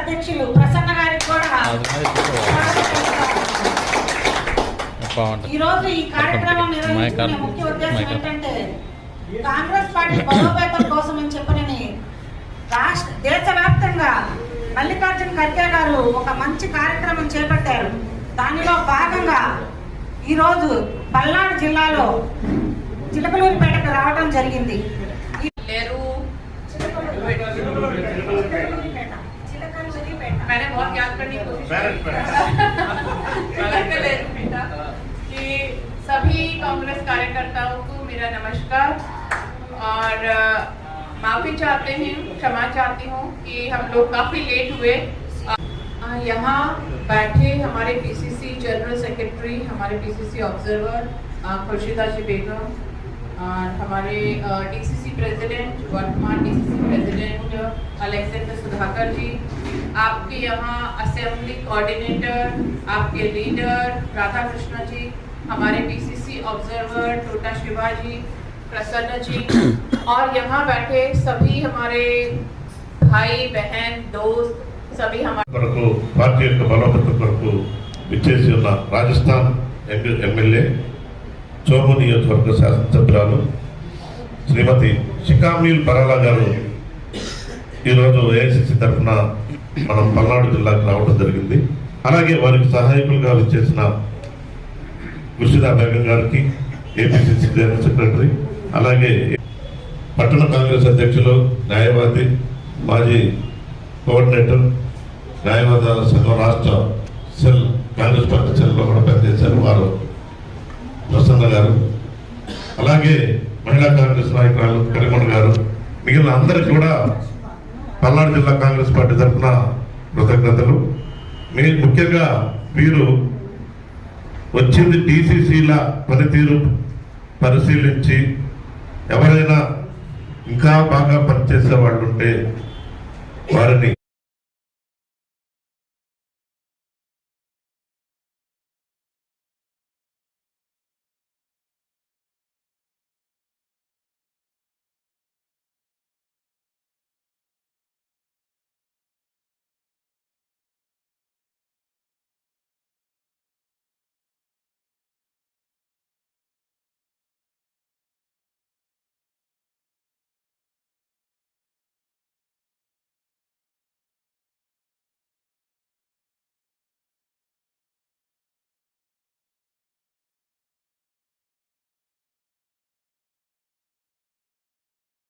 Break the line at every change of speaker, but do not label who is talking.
అధ్యక్షులు ప్రసన్న గారికి కూడా ఈ రోజు ఈ కార్యక్రమం నిర్వహించుకునే ముఖ్య ఉద్దేశం ఏంటంటే కాంగ్రెస్ పార్టీ బలోపేతం కోసం అని చెప్పనని దేశవ్యాప్తంగా మల్లికార్జున ఖర్గే గారు ఒక మంచి కార్యక్రమం చేపట్టారు. దానిలో భాగంగా ఈరోజు పల్నాడు జిల్లాలో చిలకలూరిపేటకు రావడం జరిగింది.
मैंने बहुत याद करने की कोशिश कि सभी कांग्रेस कार्यकर्ताओं को मेरा नमस्कार और माफी चाहते हैं, क्षमा चाहती हूँ कि हम लोग काफी लेट हुए। यहाँ बैठे हमारे पीसीसी जनरल सेक्रेटरी, हमारे पीसीसी ऑब्जर्वर खुर्शीदा जी बेगम और हमारे डीसीसी प्रेसिडेंट, वर्तमान डीसीसी प्रेसिडेंट अलेक्जेंडर सुधाकर जी, आपके यहाँ असेंबली कोऑर्डिनेटर, आपके लीडर राधा कृष्णा जी, हमारे पीसीसी ऑब्जर्वर टोटा शिवा जी, प्रसन्न जी और यहाँ बैठे सभी हमारे भाई बहन दोस्त सभी हमारे
पार्टी बलोपेत को विच्చేసి ఉన్న రాజస్థాన్ ఎమ్మెల్యే చోము నియోజకవర్గ శాసనసభ్యురాలు శ్రీమతి షికామీల్ బరాలా గారు ఈరోజు ఏఐసిసి తరఫున మనం పల్నాడు జిల్లాకు రావడం జరిగింది. అలాగే వారికి సహాయకులుగా విచ్చేసిన ఖుర్షీదా బేగం గారికి, ఏపీసీసీ జనరల్ సెక్రటరీ, అలాగే పట్టణ కాంగ్రెస్ అధ్యక్షులు, న్యాయవాది, మాజీ కోఆర్డినేటర్, న్యాయవాద సంఘం రాష్ట్ర సెల్, కాంగ్రెస్ పార్టీ సెల్లో కూడా పనిచేశారు వారు ప్రసన్న గారు, అలాగే మహిళా కాంగ్రెస్ నాయకురాలు కరిమణ గారు, మిగిలిన అందరికీ కూడా పల్నాడు జిల్లా కాంగ్రెస్ పార్టీ తరఫున కృతజ్ఞతలు. ముఖ్యంగా వీరు వచ్చింది టీసీసీల పనితీరు పరిశీలించి ఎవరైనా ఇంకా బాగా పనిచేసే వాళ్ళు ఉంటే వారిని